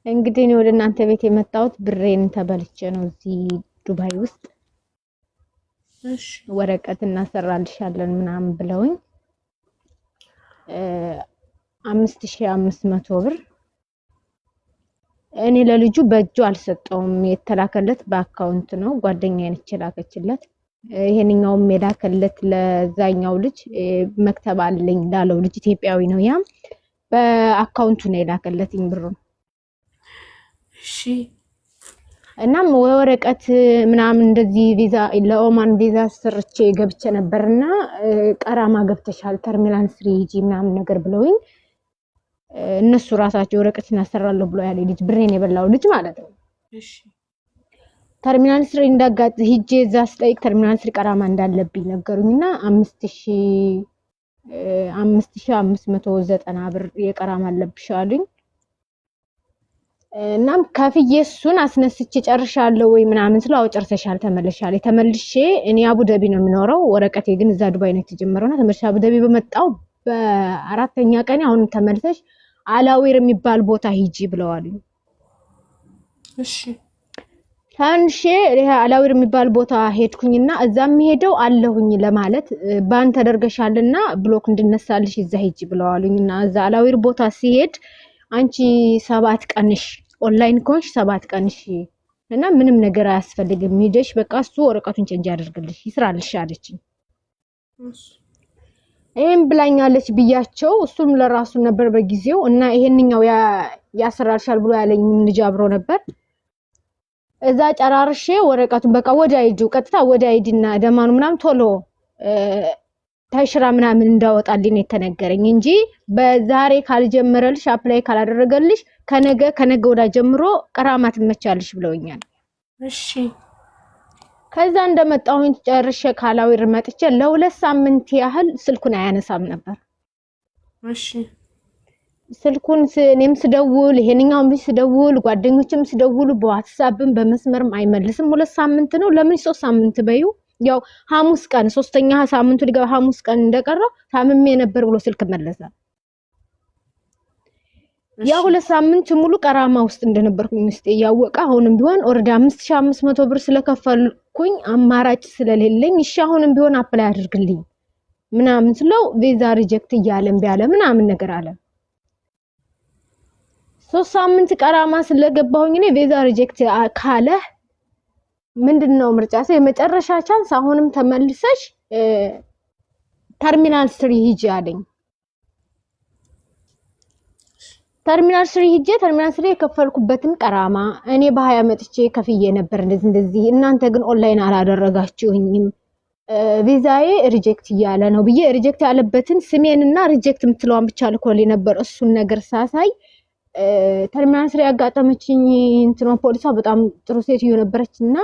እንግዲህ እኔ ወደ እናንተ ቤት የመጣሁት ብሬን ተበልቼ ነው እዚህ ዱባይ ውስጥ እሺ ወረቀት እናሰራልሻለን ምናምን ብለውኝ 5500 ብር እኔ ለልጁ በእጁ አልሰጠውም የተላከለት በአካውንት ነው ጓደኛዬ ነች የላከችለት ይሄንኛውም የላከለት ለዛኛው ልጅ መክተብ አለኝ ላለው ልጅ ኢትዮጵያዊ ነው ያም በአካውንቱ ነው የላከለትኝ ብሩ እሺ እናም ወረቀት ምናምን እንደዚህ ቪዛ ለኦማን ቪዛ ሰርቼ ገብቼ ነበርና ቀራማ ገብተሻል ተርሚናል 3 ምናምን ነገር ብለውኝ እነሱ ራሳቸው ወረቀት እናሰራለሁ ብለው ያለ ልጅ ብሬን የበላው ልጅ ማለት ነው እሺ ተርሚናል 3 እንዳጋጥ ሂጄ እዛ ስጠይቅ ተርሚናል 3 ቀራማ እንዳለብኝ ነገሩኝና 5590 ብር የቀራማ አለብሽ አሉኝ እናም ከፍዬ እሱን አስነስቼ ጨርሻለሁ ወይ ምናምን ስለው ጨርሰሻል ተመለሻል ተመልሼ እኔ አቡዳቢ ነው የሚኖረው ወረቀቴ ግን እዛ ዱባይ ነው የተጀመረውና ተመልሼ አቡዳቢ በመጣው በአራተኛ ቀን አሁን ተመልሰሽ አላዊር የሚባል ቦታ ሂጂ ብለዋልኝ እሺ ታንሼ ይሄ አላዊር የሚባል ቦታ ሄድኩኝና እዛም ሄደው አለሁኝ ለማለት ባን ተደርገሻልና ብሎክ እንድነሳልሽ እዛ ሂጂ ብለዋልኝና እዛ አላዊር ቦታ ሲሄድ አንቺ 7 ቀንሽ ኦንላይን ኮንሽ 7 ቀንሽ እና ምንም ነገር አያስፈልግም ሄደሽ በቃ እሱ ወረቀቱን ቼንጅ ያደርግልሽ ይስራልሽ አለችኝ እም ብላኛለች ብያቸው እሱም ለራሱ ነበር በጊዜው እና ይሄንኛው ያሰራልሻል ብሎ ያለኝ ልጅ አብሮ ነበር እዛ ጨራርሼ ወረቀቱን በቃ ወደ አይዱ ቀጥታ ወደ አይዲና ደማኑ ምናምን ቶሎ ታይሽራ ምናምን እንዳወጣልኝ የተነገረኝ እንጂ በዛሬ ካልጀመረልሽ አፕላይ ካላደረገልሽ ከነገ ወዳ ጀምሮ ቀራማት መቻልሽ ብለውኛል እሺ ከዛ እንደመጣሁኝ ጨርሼ ካላዊር መጥቼ ለ2 ሳምንት ያህል ስልኩን አያነሳም ነበር እሺ ስልኩን እኔም ስደውል ይሄንኛውም ስደውል ጓደኞችም ስደውሉ በዋትስአፕም በመስመርም አይመልስም 2 ሳምንት ነው ለምን 3 ሳምንት በዩ ያው ሐሙስ ቀን ሶስተኛ ሳምንቱ ሊገባ ሐሙስ ቀን እንደቀረው ታምሜ ነበር ብሎ ስልክ መለሰ ያ 2 ሳምንት ሙሉ ቀራማ ውስጥ እንደነበርኩኝ ምስጤ ያወቀ አሁንም ቢሆን ኦርዲ 5500 ብር ስለከፈልኩኝ አማራጭ ስለሌለኝ እሺ አሁንም ቢሆን አፕላይ አድርግልኝ ምናምን ስለው ቪዛ ሪጀክት ይያለም ቢያለ ምናምን ነገር አለ 3 ሳምንት ቀራማ ስለገባሁኝ እኔ ቪዛ ሪጀክት ካለ ምንድነው ምርጫሴ የመጨረሻ ቻንስ አሁንም ተመልሰሽ ተርሚናል 3 ሂጂ አለኝ ተርሚናል 3 ሂጂ ተርሚናል 3 የከፈልኩበትን ቀራማ እኔ በ20 መጥቼ ከፍዬ ነበር እንደዚህ እናንተ ግን ኦንላይን አላደረጋችሁኝም ቪዛዬ ሪጀክት ያለ ነው ብዬ ሪጀክት ያለበትን ስሜንና ሪጀክት የምትለዋን ብቻ ልኮልኝ ነበር እሱን ነገር ሳሳይ ተርሚናል 3 ያጋጠመችኝ እንትኖ ፖሊሷ በጣም ጥሩ ሴትዮ ነበረችና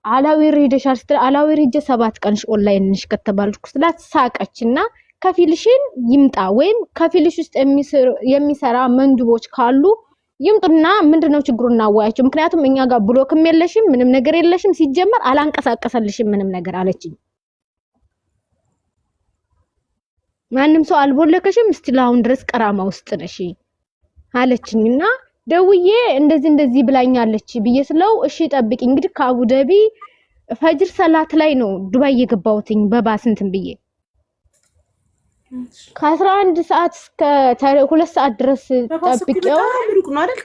አላዊር ሄደሻል ስትል አላዊር ሄጄ 7 ቀንሽ ኦንላይን ነሽ ከተባልኩ ስላት ሳቀችና ከፊልሽን ይምጣ ወይም ከፊልሽ ውስጥ የሚሰራ መንዱቦች ካሉ ይምጡና ምንድነው ችግሩና አዋያቸው ምክንያቱም እኛ ጋር ብሎክም የለሽም ምንም ነገር የለሽም ሲጀመር አላንቀሳቀሰልሽም ምንም ነገር አለችኝ ማንንም ሰው አልቦለከሽም እስቲላውን ድረስ ቀራማ ውስጥ ነሽ አለችኝና ደውዬ እንደዚህ ብላኛለች ብየስለው እሺ ጠብቂ እንግዲህ ከአቡዳቢ ፈጅር ሰላት ላይ ነው ዱባይ የገባሁትኝ በባስ እንትን ብዬ ከ11 ሰዓት እስከ 2 ሰዓት ድረስ ጠብቄው ሩቅ ነው አይደል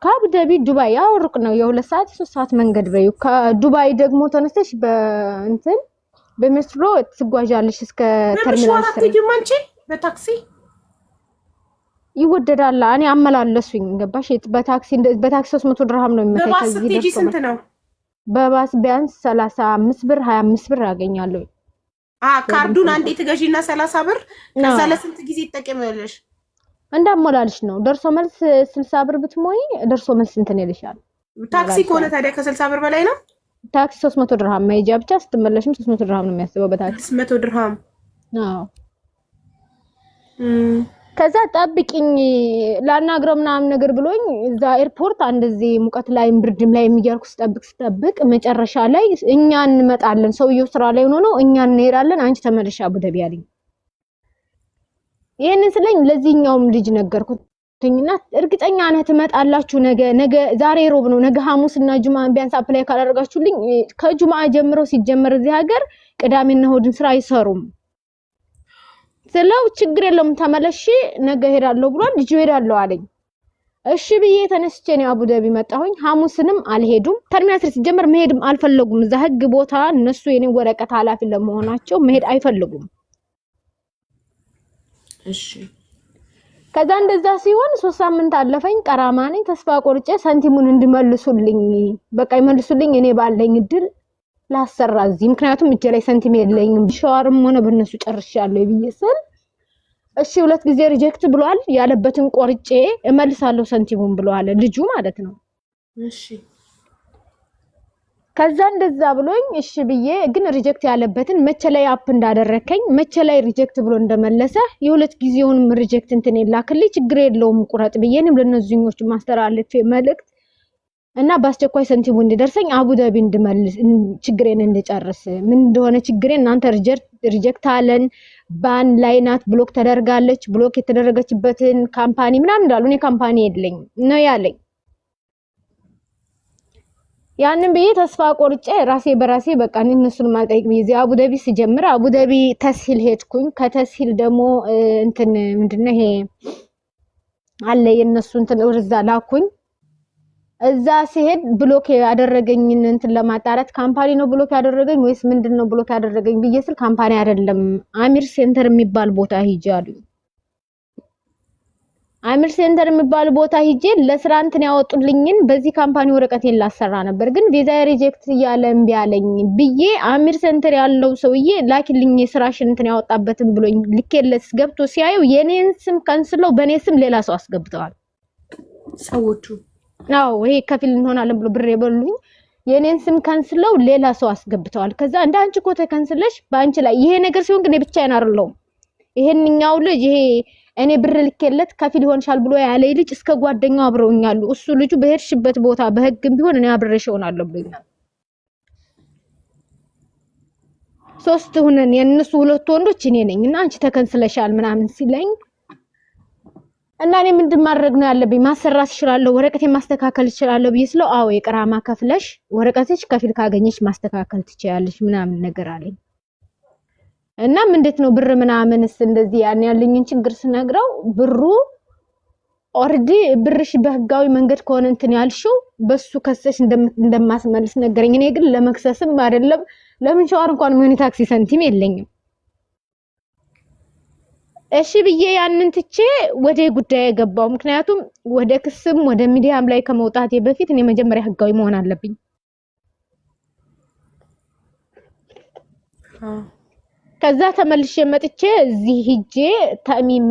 ከአቡዳቢ ዱባይ ያው ሩቅ ነው የ2 ሰዓት 3 ሰዓት መንገድ በዩ ከዱባይ ደግሞ ተነስተሽ በእንትን በሜትሮ ትጓዣለሽ እስከ ተርሚናል 3 በታክሲ ይወደዳል እኔ አመላለሱኝ ገባሽ በታክሲ 300 ድርሃም ነው የሚመጣው ከዚህ ደርሶ ስንት ነው በባስ ቢያንስ 35 ብር 25 ብር ያገኛለሁ ካርዱን አንዴ ትገዢና 30 ብር ከዛ ለስንት ጊዜ ተጠቀመለሽ እንዳሞላልሽ ነው ደርሶ መልስ 60 ብር ብትሞይ ደርሶ መልስ እንትን ይልሻል ታክሲ ከሆነ ታዲያ ከ60 ብር በላይ ነው ታክሲ 300 ድርሃም ማይጃ ብቻ ስትመለሽም 300 ድርሃም ነው የሚያስበው በታክሲ 300 ድርሃም አዎ ከዛ ጠብቂኝ ላናግረው ምናምን ነገር ብሎኝ እዛ ኤርፖርት አንደዚህ ሙቀት ላይ ብርድም ላይ የሚያርኩ ስጠብቅ መጨረሻ ላይ እኛ እንመጣለን ሰውየው ስራ ላይ ሆኖ እኛ እንሄዳለን አንቺ ተመለሽ አቡዳቢ አለኝ ይሄንን ስለኝ ለዚህኛውም ልጅ ነገርኩት ደወልኩኝና እርግጠኛ ነህ ትመጣላችሁ ነገ ዛሬ ሮብ ነው ነገ ሐሙስና ጁማአ ቢያንስ አፕላይ ካላደረጋችሁልኝ ከጁማአ ጀምሮ ሲጀመር እዚህ ሀገር ቅዳሜና እሁድን ስራ አይሰሩም ስለው ችግር የለውም ተመለሽ ነገ ሄዳለሁ ብሏል ልጅ ሄዳለሁ አለኝ እሺ ብዬ ተነስቼ ነው አቡዳቢ መጣሁኝ ሐሙስንም አልሄዱም ተርሚናል ሲጀመር መሄድም አልፈለጉም እዛ ህግ ቦታ እነሱ የኔ ወረቀት ኃላፊ ለመሆናቸው መሄድ አይፈልጉም እሺ ከዛ እንደዛ ሲሆን 3 ሳምንት አለፈኝ ቀራማ ነኝ ተስፋ ቆርጬ ሳንቲሙን እንድመልሱልኝ በቃ ይመልሱልኝ እኔ ባለኝ እድል ላሰራ እዚህ ምክንያቱም እጄ ላይ ሳንቲም የለኝም ሻወርም ሆነ በእነሱ ጨርሻለሁ ብዬሰል እሺ ሁለት ጊዜ ሪጀክት ብሏል ያለበትን ቆርጬ እመልሳለሁ ሳንቲሙን ብሏል ልጁ ማለት ነው እሺ ከዛ እንደዛ ብሎኝ እሺ ብዬ ግን ሪጀክት ያለበትን መቼ ላይ አፕ እንዳደረከኝ መቼ ላይ ሪጀክት ብሎ እንደመለሰ የሁለት ጊዜውን ሪጀክት እንትን ይላክልኝ ችግር የለውም ቁረጥ ብዬንም ለነዚህኞቹ ማስተላለፍ መልእክት እና በአስቸኳይ ሳንቲሙ እንዲደርሰኝ አቡዳቢ እንድመልስ ችግሬን እንድጨርስ ምን እንደሆነ ችግሬን እናንተ ሪጀክት አለን ባን ላይ ናት ብሎክ ተደርጋለች ብሎክ የተደረገችበትን ካምፓኒ ምናምን እንዳሉ እኔ ካምፓኒ የለኝ ነው ያለኝ ያንን በይ ተስፋ ቆርጬ ራሴ በራሴ በቃ እነሱን ማጠይቅ ቢዚ አቡዳቢ ሲጀምር አቡዳቢ ተስሂል ሄድኩኝ ከተስሂል ደግሞ እንትን ምንድነው ይሄ አለ የነሱ እንትን ወርዛ ላኩኝ እዛ ሲሄድ ብሎክ ያደረገኝ እንትን ለማጣራት ካምፓኒ ነው ብሎክ ያደረገኝ ወይስ ምንድነው ብሎክ ያደረገኝ በየስል ካምፓኒ አይደለም አሚር ሴንተር የሚባል ቦታ ሂጃሉ አሚር ሴንተር የሚባል ቦታ ሂጄ ለስራ እንትን ያወጡልኝን በዚህ ካምፓኒ ወረቀቴን ላሰራ ነበር ግን ቪዛ ሪጀክት ያለ እምቢ አለኝ ብዬ አሚር ሴንተር ያለው ሰውዬ ላኪልኝ የስራሽን እንትን ያወጣበትን ብሎኝ ልኬለስ ገብቶ ሲያዩ የኔን ስም ካንስለው በኔ ስም ሌላ ሰው አስገብተዋል ሰዎቹ አው ይሄ ከፊል እንሆናለን ብሎ ብር የበሉኝ የኔን ስም ካንስለው ሌላ ሰው አስገብተዋል ከዛ እንዳንቺ ኮተ ካንስለሽ ባንቺ ላይ ይሄ ነገር ሲሆን ግን ብቻዬን አይደለም ይሄንኛው ልጅ ይሄ እኔ ብር ልከለት ከፊል ይሆንሻል ብሎ ያለ ልጅ እስከ ጓደኛው አብረውኛሉ እሱ ልጁ በሄድሽበት ቦታ በህግም ቢሆን እኔ አብረሽ ሆናለሁ ብሎኛል ሶስት ሆነን የነሱ ሁለት ወንዶች እኔ ነኝና አንቺ ተከንስለሻል ምናምን ሲለኝ እና እኔ ምንድን ማድረግ ነው ያለብኝ ማሰራት ይችላል ወረቀቴ ማስተካከል ይችላል ብዬስለው አዎ የቀራማ ከፍለሽ ወረቀትሽ ከፊል ካገኘሽ ማስተካከል ትችያለሽ ምናምን ነገር አለኝ እና እንዴት ነው ብር ምናምንስ እንደዚህ ያለኝን ችግር ስነግረው ብሩ ኦርዲ ብርሽ በህጋዊ መንገድ ከሆነ እንትን ያልሽው በሱ ከሰሽ እንደማስመልስ ነገረኝ እኔ ግን ለመክሰስም አይደለም ለምን ሻወር እንኳን ምን ታክሲ ሳንቲም የለኝም እሺ ብዬ ያንን ትቼ ወደ ጉዳይ ገባው ምክንያቱም ወደ ክስም ወደ ሚዲያም ላይ ከመውጣቴ በፊት እኔ መጀመሪያ ህጋዊ መሆን አለብኝ ከዛ ተመልሼ መጥቼ እዚህ ሂጄ ተሚም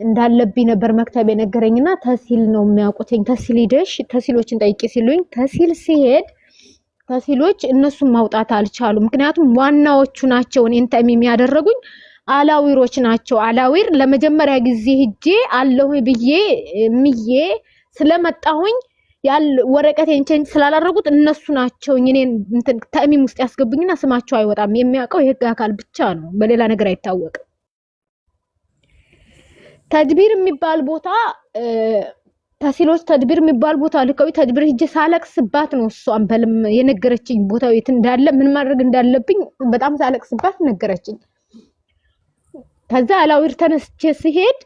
እንዳለብኝ ነበር መክተብ የነገረኝና ተሲል ነው የሚያውቁትኝ ተሲል ሂደሽ ተሲሎችን ጠይቂ ሲሉኝ ተሲል ሲሄድ ተሲሎች እነሱን ማውጣት አልቻሉ ምክንያቱም ዋናዎቹ ናቸው እኔን ተሚም ያደረጉኝ አላዊሮች ናቸው አላዊር ለመጀመሪያ ጊዜ ሂጄ አለሁ ብዬ ምዬ ስለመጣሁኝ ያል ወረቀቴን ቼንጅ ስላላደረጉት እነሱ ናቸው እኔን እንትን ተሚም ውስጥ ያስገቡኝና ስማቸው አይወጣም የሚያውቀው የህግ አካል ብቻ ነው በሌላ ነገር አይታወቅም ተድቢር የሚባል ቦታ ተሲሎች ተድቢር የሚባል ቦታ ልከው ተድቢር ሂጄ ሳለቅስባት ነው እሷን በልም የነገረችኝ ቦታው የት እንዳለ ምን ማድረግ እንዳለብኝ በጣም ሳለቅስባት ነገረችኝ ከዛ አላዊር ተነስቼ ሲሄድ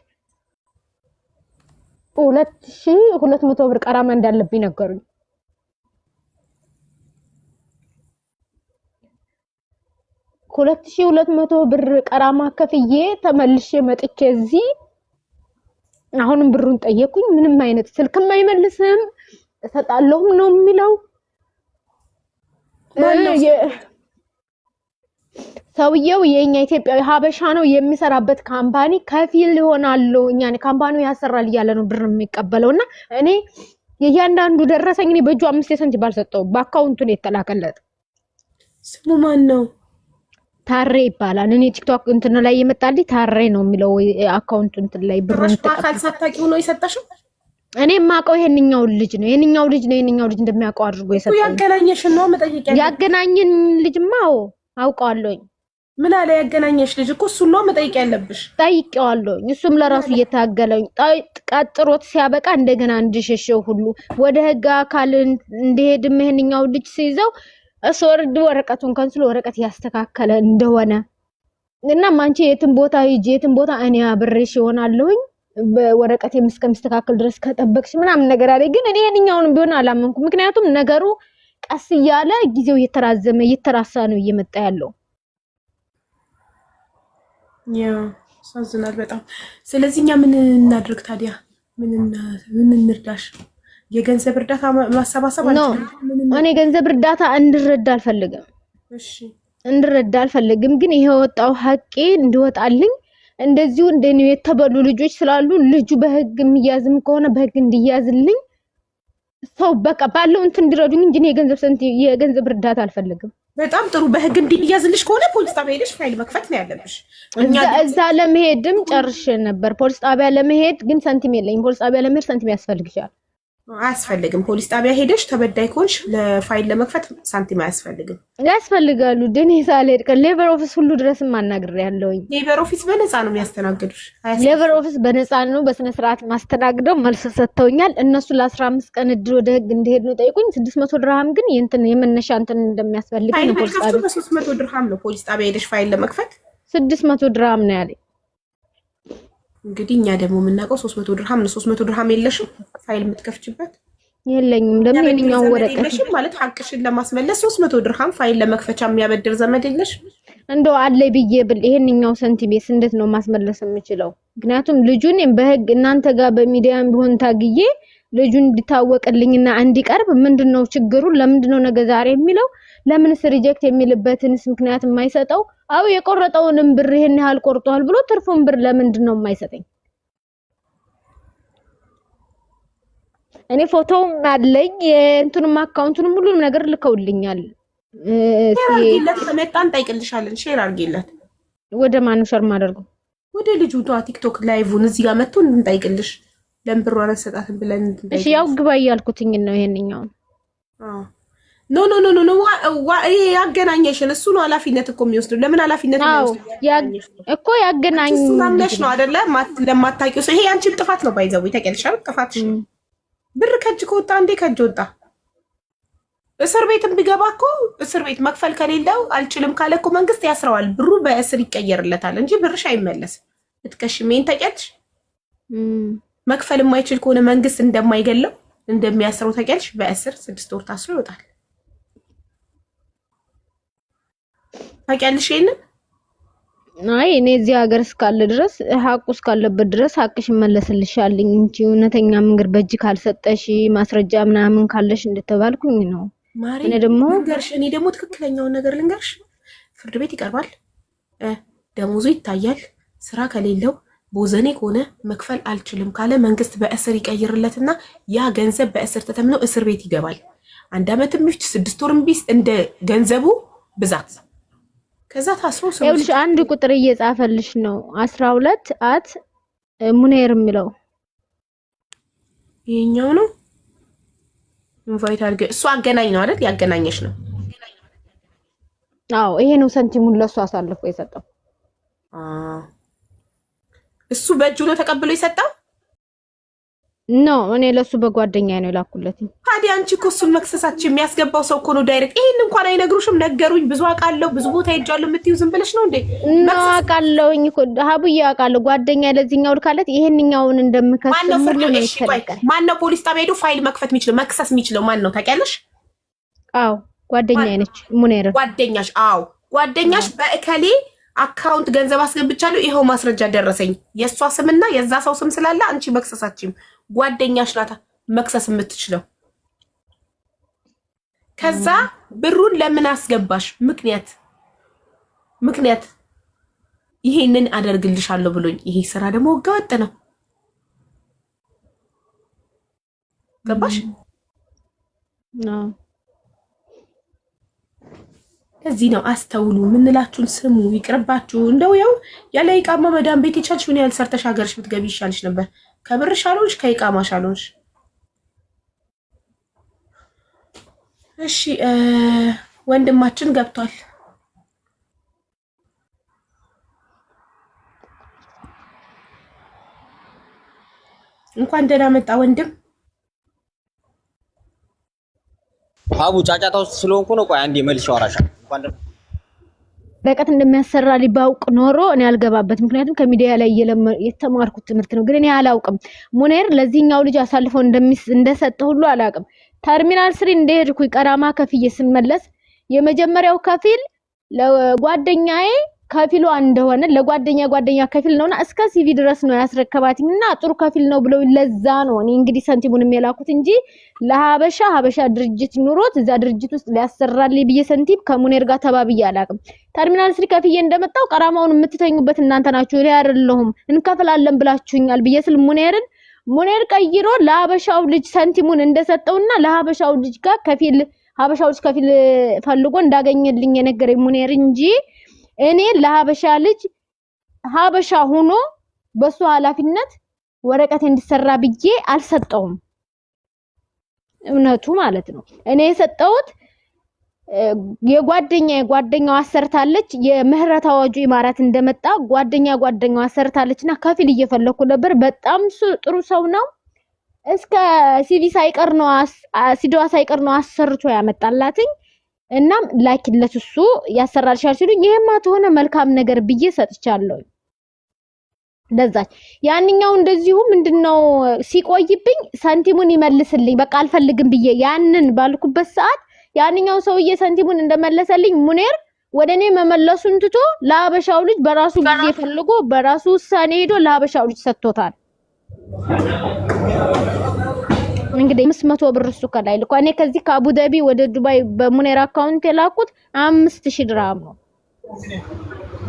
2200 ብር ቀራማ እንዳለብኝ ነገሩኝ 2200 ብር ቀራማ ከፍዬ ተመልሼ መጥቼ እዚህ አሁንም ብሩን ጠየቁኝ ምንም አይነት ስልክም አይመልስም እሰጣለሁም ነው የሚለው ሰውየው የኛ ኢትዮጵያዊ ሀበሻ ነው የሚሰራበት ካምፓኒ ከፊል ይሆናል እኛን ካምፓኒው ያሰራል ይያለ ነው ብር የሚቀበለውና እኔ የያንዳንዱ ደረሰኝ እኔ በእጁ 5 ሳንቲም ባልሰጠው በአካውንቱ ነው የተላከለት ስሙ ማን ነው ታሬ ይባላል እኔ ቲክቶክ እንትን ላይ የመጣልኝ ታሬ ነው የሚለው አካውንቱ እንትን ላይ ብር ተቀበል ሳታቂው ነው የሰጠሽው እኔ ማቀው ይሄንኛው ልጅ ነው የኔኛው ልጅ እንደሚያውቀው አድርጎ የሰጠኝ ያገናኘሽ ነው መጠየቂያ ያገናኘን ልጅማው አውቀዋለሁኝ ምን አለ ያገናኘሽ ልጅ እኮ እሱን ነው መጠየቅ ያለብሽ። ጠይቄዋለሁ። እሱም ለራሱ እየታገለኝ ቀጥሮት ሲያበቃ እንደገና እንድሸሸው ሁሉ ወደ ህግ አካል እንደሄድ ይሄንኛው ልጅ ሲይዘው እሶርድ ወረቀቱን ከንስሎ ወረቀት ያስተካከለ እንደሆነ እና ማንቺ የትን ቦታ ሂጂ የትን ቦታ እኔ አብሬሽ ይሆናለሁኝ በወረቀት እስከምስተካከል ድረስ ከጠበቅሽ ምናምን ነገር አለ። ግን እኔ ይሄንኛውን ቢሆን አላመንኩም። ምክንያቱም ነገሩ ቀስ እያለ ጊዜው እየተራዘመ እየተራሳ ነው እየመጣ ያለው። ያ ሳዝናል በጣም። ስለዚህ እኛ ምን እናድርግ ታዲያ? ምን እንርዳሽ? የገንዘብ እርዳታ ማሰባሰብ አንችልም። እኔ ገንዘብ እርዳታ እንድረዳ አልፈልግም። እሺ እንድረዳ አልፈልግም። ግን ይሄ ወጣው ሐቄ እንዲወጣልኝ እንደዚሁ እንደኔ የተበሉ ልጆች ስላሉ ልጁ በህግ የሚያዝም ከሆነ በህግ እንዲያዝልኝ ሰው በቃ ባለው እንትን እንዲረዱኝ እንጂ የገንዘብ እርዳታ አልፈልግም። በጣም ጥሩ። በህግ እንዲያዝልሽ ከሆነ ፖሊስ ጣቢያ ሄደሽ ፋይል መክፈት ነው ያለብሽ። እዛ ለመሄድም ጨርሼ ነበር። ፖሊስ ጣቢያ ለመሄድ ግን ሳንቲም የለኝም። ፖሊስ ጣቢያ ለመሄድ ሳንቲም ያስፈልግሻል። አያስፈልግም። ፖሊስ ጣቢያ ሄደሽ ተበዳይ ኮንሽ ለፋይል ለመክፈት ሳንቲም አያስፈልግም። ያስፈልጋሉ። ደኔ ሳልሄድ ሌበር ኦፊስ ሁሉ ድረስ ማናገር ያለውኝ። ሌበር ኦፊስ በነፃ ነው የሚያስተናግዱሽ። ሌበር ኦፊስ በነፃ ነው በስነ ስርዓት ማስተናግደው መልስ ሰጥተውኛል። እነሱ ለ15 ቀን እድል ወደ ህግ እንዲሄድ ነው ጠይቁኝ። 600 ድርሃም ግን የመነሻ እንትን እንደሚያስፈልግ ነው። ፖሊስ ጣቢያ 300 ድርሃም ነው ፖሊስ ጣቢያ ሄደሽ ፋይል ለመክፈት 600 ድርሃም ነው ያለኝ። እንግዲህ እኛ ደግሞ የምናውቀው 300 ድርሃም ነው። 300 ድርሃም የለሽም ፋይል የምትከፍችበት? የለኝም። ደግሞ የኛው ወረቀት ማለት ሐቅሽን ለማስመለስ 300 ድርሃም ፋይል ለመክፈቻ የሚያበድር ዘመድ የለሽ? እንደው አለ ብዬ ብል ይሄንኛው ሰንቲሜስ እንዴት ነው ማስመለስ የምችለው? ምክንያቱም ልጁን በህግ እናንተ ጋር በሚዲያም ቢሆን ታግዬ ልጁን እንዲታወቅልኝና እንዲቀርብ ምንድነው ችግሩ? ለምንድነው ነገ ዛሬ የሚለው? ለምንስ ሪጀክት የሚልበትንስ ምክንያት የማይሰጠው? አው የቆረጠውንም ብር ይሄን ያህል ቆርጧል ብሎ ትርፉን ብር ለምንድነው የማይሰጠኝ? እኔ ፎቶውም አለኝ የእንቱንም አካውንቱንም ሁሉንም ነገር ልከውልኛል። አርጊለት ከመጣን ጠይቅልሻለን። ሼር አርጊለት። ወደ ማን ሸር ማደርገው? ወደ ልጁ ቲክቶክ ላይቭን እዚህ ጋር መጥቶ እንጠይቅልሽ። ለምብሩ አነሰጣትን ብለን እንጠይቅልሽ። እሺ ያው ግባ ያልኩትኝ ነው ይሄንኛው። ኖ ኖ ኖ ኖ ይሄ ያገናኘሽን እሱ ነው ኃላፊነት እኮ የሚወስደው። ለምን ኃላፊነት የሚወስደው እኮ ያገናኝ እሱ ናምነሽ ነው አይደለ? ለማታውቂው ሰው ይሄ ያንቺም ጥፋት ነው። ባይዘው ተቀልሻል። ጥፋትሽ ብር ከእጅ ከወጣ እንዴ ከእጅ ወጣ። እስር ቤትም ቢገባ እኮ እስር ቤት መክፈል ከሌለው አልችልም ካለ እኮ መንግስት ያስረዋል። ብሩ በእስር ይቀየርለታል እንጂ ብርሽ አይመለስም። ብትከሽሜን ተቀልሽ መክፈል የማይችል ከሆነ መንግስት እንደማይገለው እንደሚያስረው ተቀልሽ። በእስር 6 ወር ታስሮ ይወጣል። ታውቂያለሽ ይሄንን? አይ እኔ እዚህ ሀገር እስካለ ድረስ ሀቁ እስካለበት ድረስ ሀቅሽ ይመለስልሻል እንጂ እውነተኛ መንገድ በእጅ ካልሰጠሽ ማስረጃ ምናምን ካለሽ እንደተባልኩኝ ነው። እኔ ደግሞ ትክክለኛውን ነገር ልንገርሽ። ፍርድ ቤት ይቀርባል፣ ደሞዙ ይታያል። ስራ ከሌለው ቦዘኔ ከሆነ መክፈል አልችልም ካለ መንግስት በእስር ይቀይርለትና ያ ገንዘብ በእስር ተተምኖ እስር ቤት ይገባል። 1 ዓመትም ይፍች 6 ወርም ቢስ እንደ ገንዘቡ ብዛት ከዛ ታስሮ ሰው ይኸውልሽ አንድ ቁጥር እየጻፈልሽ ነው 12 አት ሙኔር የሚለው ይሄኛው ነው። ኢንቫይት አድርገ እሱ አገናኝ ነው አይደል? ያገናኘሽ ነው። አዎ ይሄ ነው ሰንቲሙን ለሱ አሳልፎ የሰጠው። እሱ በእጁ ነው ተቀብሎ የሰጠው ነው። እኔ ለሱ በጓደኛዬ ነው የላኩለት። ታዲያ አንቺ እኮ እሱን መክሰሳች የሚያስገባው ሰው እኮ ነው ዳይሬክት። ይሄን እንኳን አይነግሩሽም። ነገሩኝ፣ ብዙ አውቃለሁ፣ ብዙ ቦታ ሄጃለሁ የምትይው ዝም ብለሽ ነው እንዴ? ነው አውቃለሁኝ እኮ ሀቡዬ አውቃለሁ። ጓደኛዬ ለዚህኛው ልካለት ይሄንኛውን እንደምከስ ሙሉ ነው ይተለቀ። ማን ነው ፖሊስ ጣቢያ ሄዶ ፋይል መክፈት የሚችለው መክሰስ የሚችለው ማን ነው ታውቂያለሽ? አዎ ጓደኛዬ ነች ሙኔር። ጓደኛሽ? አዎ ጓደኛሽ በእከሌ አካውንት ገንዘብ አስገብቻለሁ ይሄው ማስረጃ ደረሰኝ። የሷ ስምና የዛ ሰው ስም ስላለ አንቺ መክሰሳችም ጓደኛሽ ናታ መክሰስ የምትችለው። ከዛ ብሩን ለምን አስገባሽ? ምክንያት ይሄንን አደርግልሻለሁ ብሎኝ። ይሄ ስራ ደግሞ ህገወጥ ነው። ገባሽ? እዚህ ነው አስተውሉ። ምንላችሁን ስሙ፣ ይቅርባችሁ። እንደው ያው ያለ ኢቃማ መዳም ቤት የቻልሽውን ያህል ሰርተሽ ሀገርሽ ብትገቢ ይሻልሽ ነበር። ከብርሽ አልሆንሽ ከኢቃማሽ አልሆንሽ። እሺ ወንድማችን ገብቷል። እንኳን ደህና መጣ ወንድም። አቡ ጫጫታ ውስጥ ስለሆንኩ ነው። ቆይ አንዴ መልሼ አወራሻለሁ። እንኳን በቀት እንደሚያሰራ ሊባውቅ ኖሮ እኔ አልገባበት። ምክንያቱም ከሚዲያ ላይ የተማርኩት ትምህርት ነው። ግን እኔ አላውቅም ሙኔር ለዚህኛው ልጅ አሳልፎ እንደሰጠ ሁሉ አላውቅም። ተርሚናል 3 እንደሄድኩኝ ቀራማ ከፍዬ ስመለስ የመጀመሪያው ከፊል ለጓደኛዬ ከፊሉ እንደሆነ ለጓደኛ ከፊል ነውና እስከ ሲቪ ድረስ ነው ያስረከባትኝና ጥሩ ከፊል ነው ብለው ለዛ ነው እኔ እንግዲህ ሰንቲሙንም የላኩት እንጂ ለሀበሻ ድርጅት ኑሮት እዛ ድርጅት ውስጥ ሊያሰራልኝ ብዬ ሰንቲም ከሙኔር ጋር ተባብዬ አላውቅም። ተርሚናል 3 ከፍዬ እንደመጣው ቀራማውን የምትተኙበት እናንተ ናችሁ እኔ አይደለሁም እንከፍላለን ብላችሁኛል ብዬ ስል ሙኔር ቀይሮ ለሀበሻው ልጅ ሰንቲሙን እንደሰጠውና ለሀበሻው ልጅ ጋር ሀበሻው ልጅ ከፊል ፈልጎ እንዳገኘልኝ የነገረኝ ሙኔር እንጂ እኔ ለሀበሻ ልጅ ሀበሻ ሆኖ በሱ ኃላፊነት ወረቀት እንዲሰራ ብዬ አልሰጠውም። እውነቱ ማለት ነው። እኔ የሰጠሁት ጓደኛው አሰርታለች። የምህረት አዋጁ ኢማራት እንደመጣ ጓደኛው አሰርታለችና ከፊል እየፈለኩ ነበር። በጣም ጥሩ ሰው ነው። እስከ ሲቪ ሳይቀር ነው ሲዲዋ ሳይቀር ነው አሰርቶ ያመጣላትኝ። እናም ላኪለት እሱ ያሰራልሻል ሲሉኝ ይሄማ ተሆነ መልካም ነገር ብዬ ሰጥቻለሁ። ለዛች ያንኛው እንደዚሁ ምንድነው ሲቆይብኝ ሰንቲሙን ይመልስልኝ በቃ አልፈልግም ብዬ ያንን ባልኩበት ሰዓት ያንኛው ሰውዬ ሰንቲሙን እንደመለሰልኝ ሙኔር ወደኔ መመለሱን ትቶ ለሀበሻው ልጅ በራሱ ጊዜ ፈልጎ በራሱ ውሳኔ ሄዶ ለሀበሻው ልጅ ሰጥቶታል። እንግዲህ 500 ብር እሱ ከላይ ልኮ እኔ ከዚህ ከአቡዳቢ ወደ ዱባይ በሙኔር አካውንት የላኩት 5000 ድርሃም ነው።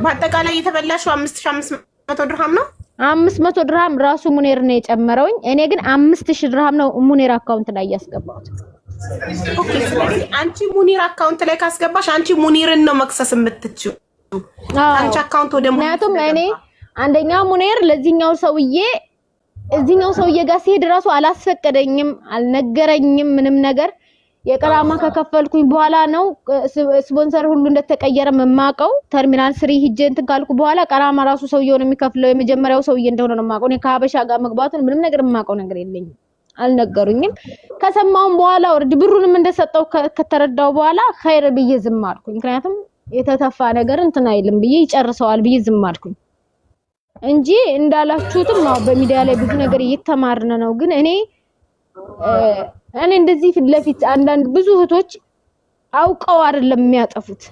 በአጠቃላይ የተበላሽው 5500 ድርሃም ነው። 500 ድርሃም ራሱ ሙኔር ነው የጨመረውኝ። እኔ ግን 5000 ድርሃም ነው ሙኔር አካውንት ላይ ያስገባሁት። ኦኬ ስለዚህ አንቺ ሙኒር አካውንት ላይ ካስገባሽ አንቺ ሙኒርን ነው መክሰስ የምትችው። አንቺ አካውንት ወደ ሙኒር ምክንያቱም እኔ አንደኛ ሙኔር ለዚህኛው ሰውዬ ጋር ሲሄድ ራሱ አላስፈቀደኝም፣ አልነገረኝም ምንም ነገር። የቀራማ ከከፈልኩኝ በኋላ ነው ስፖንሰር ሁሉ እንደተቀየረ መማቀው። ተርሚናል 3 ሂጄ እንትን ካልኩ በኋላ ቀራማ ራሱ ሰውዬው ነው የሚከፍለው። የመጀመሪያው ሰውዬ እንደሆነ ነው ማቀው። እኔ ከሀበሻ ጋር መግባቱን ምንም ነገር ማቀው ነገር የለኝም፣ አልነገሩኝም። ከሰማውን በኋላ ወርድ ብሩንም እንደሰጠው ከተረዳው በኋላ ኸይር ብዬ ዝም አልኩኝ። ምክንያቱም የተተፋ ነገር እንትን አይልም ብዬ ይጨርሰዋል ብዬ ዝም አልኩኝ እንጂ እንዳላችሁትም ነው በሚዲያ ላይ ብዙ ነገር እየተማርነ ነው። ግን እኔ እንደዚህ ፊት ለፊት አንዳንድ ብዙ እህቶች አውቀው አይደለም የሚያጠፉት።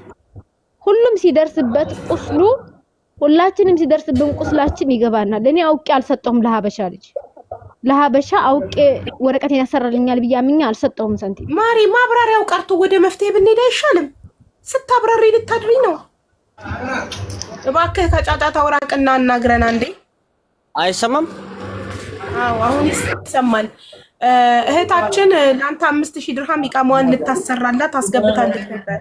ሁሉም ሲደርስበት ቁስሉ ሁላችንም ሲደርስብን ቁስላችን ይገባናል። እኔ አውቄ አልሰጠሁም ለሀበሻ አውቄ ወረቀቴን ያሰራልኛል ብዬ አምኜ አልሰጠሁም ሰንቲም። ማሪ ማብራሪያው ቀርቶ ወደ መፍትሄ ብንሄድ አይሻልም? ስታብራሪ ልታድሪ ነው። እባክህ ከጫጫታ ወራቅና አናግረን አንዴ። አይሰማም? አዎ አሁን ይሰማል። እህታችን ለአንተ 5000 ድርሃም ኢቃማዋን ልታሰራላት አስገብታለች ነበር።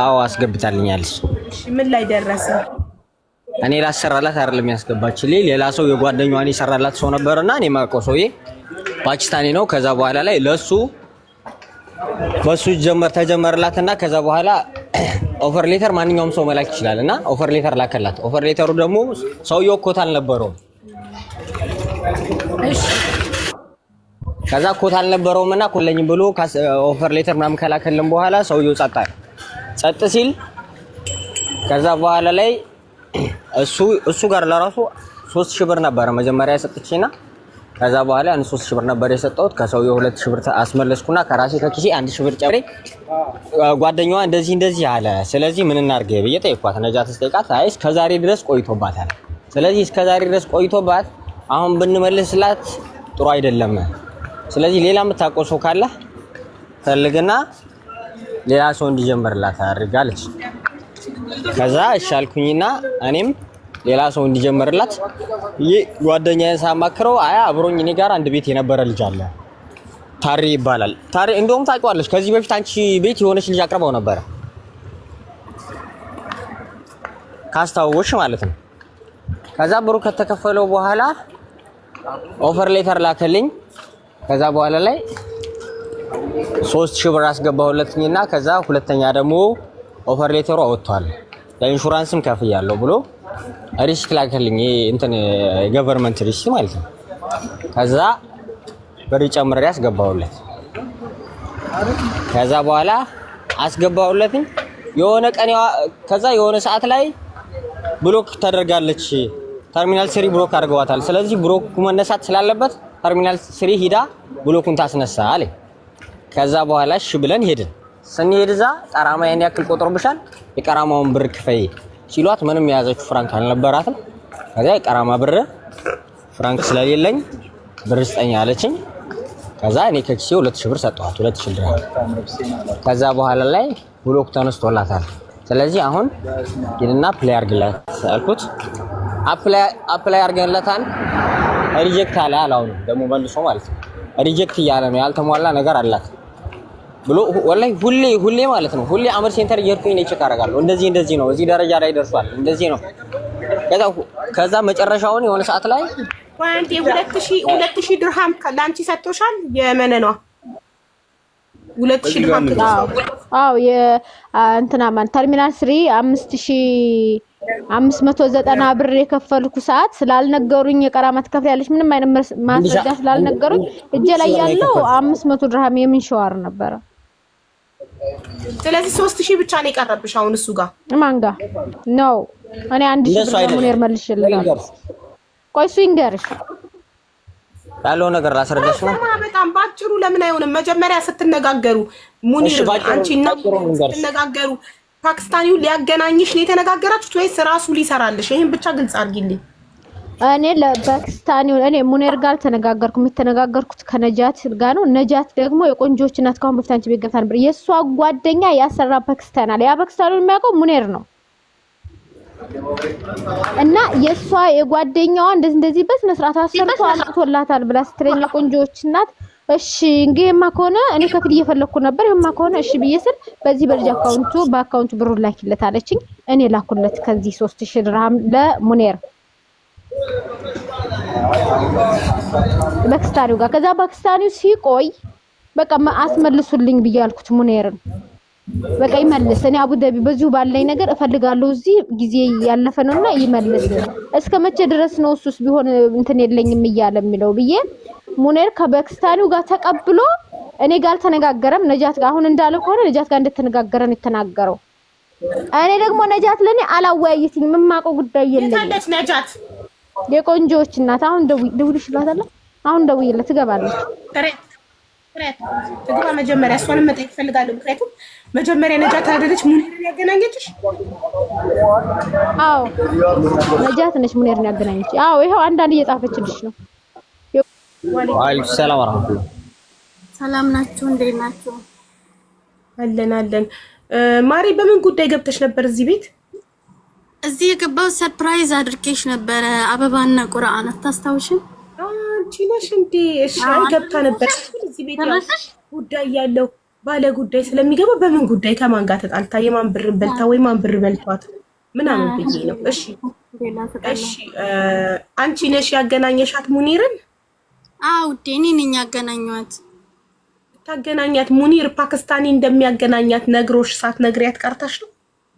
አዎ አስገብታልኛለች። እሺ ምን ላይ ደረሰ? እኔ ላሰራላት አይደለም ያስገባችልኝ፣ ሌላ ሰው የጓደኛዋን ይሰራላት ሰው ነበርና እኔ ማውቀው ሰውዬ ፓኪስታኒ ነው። ከዛ በኋላ ላይ በሱ ተጀመረላትና ከዛ በኋላ ኦፈር ሌተር ማንኛውም ሰው መላክ ይችላልና ኦፈር ሌተር ላከላት። ኦፈር ሌተሩ ደግሞ ሰውየው ኮታ አልነበረውም። እሺ ከዛ ኮታ አልነበረውምና ኮለኝ ብሎ ኦፈር ሌተር ምናምን ከላከልን በኋላ ሰውየው ጸጥ ሲል ከዛ በኋላ ላይ እሱ ጋር ለራሱ 3000 ብር ነበር መጀመሪያ የሰጠችኝና ከዛ በኋላ 3000 ብር ነበር የሰጠሁት። ከሰውየው 2000 ብር አስመለስኩና ከራሴ ከኪሴ 1000 ብር ጨምሬ ጓደኛዋ እንደዚህ አለ። ስለዚህ ምን እናርገ ብዬ ጠይቋት። ነጃት ስጠይቃት አይ እስከዛሬ ድረስ ቆይቶባታል። ስለዚህ እስከዛሬ ድረስ ቆይቶባት አሁን ብንመልስላት ጥሩ አይደለም። ስለዚህ ሌላ የምታውቀው ሰው ካለ ፈልግና ሌላ ሰው እንዲጀምርላት አድርጋለች። ከዛ እሻልኩኝና እኔም ሌላ ሰው እንዲጀምርላት ጓደኛዬን ሳማክረው አብሮኝ እኔ ጋር አንድ ቤት የነበረ ልጅ አለ፣ ታሪ ይባላል። ታሪ እንደውም ታውቂዋለሽ፣ ከዚህ በፊት አንቺ ቤት የሆነች ልጅ አቅርበው ነበር ካስታወቅሽ ማለት ነው። ከዛ ብሩ ከተከፈለው በኋላ ኦፈር ሌተር ላከልኝ። ከዛ በኋላ ላይ 3000 ብር አስገባሁለትኝና ከዛ ሁለተኛ ደግሞ ኦፈር ሌተሩ አወጥቷል ለኢንሹራንስም ከፍያለሁ ብሎ ሪሲት ላከልኝ። እንትን ገቨርንመንት ሪሲት ማለት ነው። ከዛ ብር ጨምሬ አስገባሁለት። ከዛ በኋላ አስገባሁለት የሆነ ቀን ከዛ የሆነ ሰዓት ላይ ብሎክ ተደርጋለች። ተርሚናል 3 ብሎክ አድርገዋታል። ስለዚህ ብሎኩ መነሳት ስላለበት ተርሚናል 3 ሂዳ ብሎኩን ታስነሳ አለ። ከዛ በኋላ እሺ ብለን ሄድን። ስንሄድ እዛ ቀራማ ያን ያክል ቆጥሮብሻል የቀራማውን ብር ክፈይ ሲሏት ምንም የያዘችው ፍራንክ አልነበራትም። ከዛ የቀራማ ብር ፍራንክ ስለሌለኝ ብር ስጠኝ አለችኝ። ከዛ እኔ ከኪሴ 2000 ብር ሰጠኋት 2000 ድርሃም። ከዛ በኋላ ላይ ብሎክ ተነስቶላታል። ስለዚህ አሁን ይልና ፕሌይ አርግላት አልኩት። አፕላይ አርገንላታል። ሪጀክት አለ አሁን ደግሞ መልሶ ማለት ነው ሪጀክት እያለ ነው ያልተሟላ ነገር አላት ብሎ ወላሂ ሁሌ ማለት ነው ሁሌ አመር ሴንተር እየሄድኩኝ ነው ቼክ አደርጋለሁ። እንደዚህ ነው እዚህ ደረጃ ላይ ደርሷል እንደዚህ ነው። ከዛ መጨረሻውን የሆነ ሰዓት ላይ ዋንቴ 2000 ድርሃም ላንቺ ሰጥቶሻል የመነኗ 2000 ድርሃም አዎ የእንትና ማን ተርሚናል 3 5590 ብር የከፈልኩ ሰዓት ስላልነገሩኝ የቀራማ ትከፍያለሽ ምንም አይነት ማስረጃ ስላልነገሩኝ እጄ ላይ ያለው 500 ድርሃም የምን ሸዋር ነበረ። ስለዚህ 3000 ብቻ ነው የቀረብሽ አሁን እሱ ጋር ማን ጋር ነው? እኔ 1000 ብር ሙኒር መልሽልኝ። ቆይ እሱ ይንገርሽ ያለው ነገር ላስረዳሽ ነው። በጣም ባጭሩ ለምን አይሆንም? መጀመሪያ ስትነጋገሩ ሙኒር አንቺና ስትነጋገሩ ፓኪስታኒው ሊያገናኝሽ ነው የተነጋገራችሁት ወይስ ራሱ ሊሰራልሽ? ይሄን ብቻ ግልጽ አድርጊልኝ። እኔ ለፓኪስታኒው እኔ ሙኒር ጋር ተነጋገርኩ። የተነጋገርኩት ከነጃት ጋር ነው። ነጃት ደግሞ የቆንጆች እናት ካሁን በፊት አንቺ ቤት ገብታ ነበር። የሷ ጓደኛ ያሰራ ፓኪስታን አለ። ያ ፓኪስታኑን የሚያውቀው ሙኒር ነው። እና የሷ የጓደኛዋ እንደዚህ በስነ ስርዓት አሰርቶ አልጥቶላታል ብላ ስትለኝ ቆንጆች እናት እሺ እንግዲህማ ከሆነ እኔ ከፍል እየፈለኩ ነበር ይሄማ ከሆነ እሺ ብዬስል በዚህ በልጅ በአካውንቱ ብሩን ላኪለት አለችኝ። እኔ ላኩለት ከዚህ 3000 ድርሃም ለሙኒር ፓኪስታኒው ጋር። ከዛ ፓኪስታኒው ሲቆይ በቃ አስመልሱልኝ ብያልኩት ሙኒርን በቃ ይመልስ። እኔ አቡዳቢ በዚሁ ባለኝ ነገር እፈልጋለሁ እዚህ ጊዜ ያለፈ ነውና ይመልስ። እስከመቼ ድረስ ነው እሱስ ቢሆን እንትን የለኝም እያለ የሚለው ብዬ ሙኒር ከፓኪስታኒው ጋር ተቀብሎ እኔ ጋር አልተነጋገረም። ነጃት ጋር አሁን እንዳለው ከሆነ ነጃት ጋር እንደተነጋገረን የተናገረው። እኔ ደግሞ ነጃት ለኔ አላወያየችኝም። የማውቀው ጉዳይ የለኝም። የታለች ነጃት? የቆንጆች እናት አሁን ደውልሽላታል። አሁን ደውይለት ትገባለች። ትግባ መጀመሪያ እሷንም መጠየቅ እፈልጋለሁ። ምክንያቱም መጀመሪያ ነጃት አይደለች ሙኒርን ያገናኘችሽ? አዎ ነጃት ነች ሙኒርን ያገናኘች። አዎ ይሄው አንዳንድ እየጻፈችልሽ ነው። ወአለይኩም ሰላም ወራህመቱላህ። ሰላም ናችሁ? እንዴት ናችሁ? አለን። ማሪ በምን ጉዳይ ገብተሽ ነበር እዚህ ቤት? እዚህ የገባው ሰርፕራይዝ አድርጌሽ ነበረ። አበባና ቁርአን አታስታውሽም? አንቺ ነሽ እንዴ? እሺ ገብታ ነበር እዚህ ቤት። ጉዳይ ያለው ባለ ጉዳይ ስለሚገባ በምን ጉዳይ ከማን ጋር ተጣልታ የማን ብር በልታ ወይ ማን ብር በልቷት ምናምን ብዬ ነው። እሺ አንቺ ነሽ ያገናኘሻት ሙኒርን? አው እኔ ነኝ ያገናኘኋት። ታገናኛት ሙኒር ፓኪስታኒ እንደሚያገናኛት ነግሮሽ ሳትነግሪያት ቀርተሽ ነው?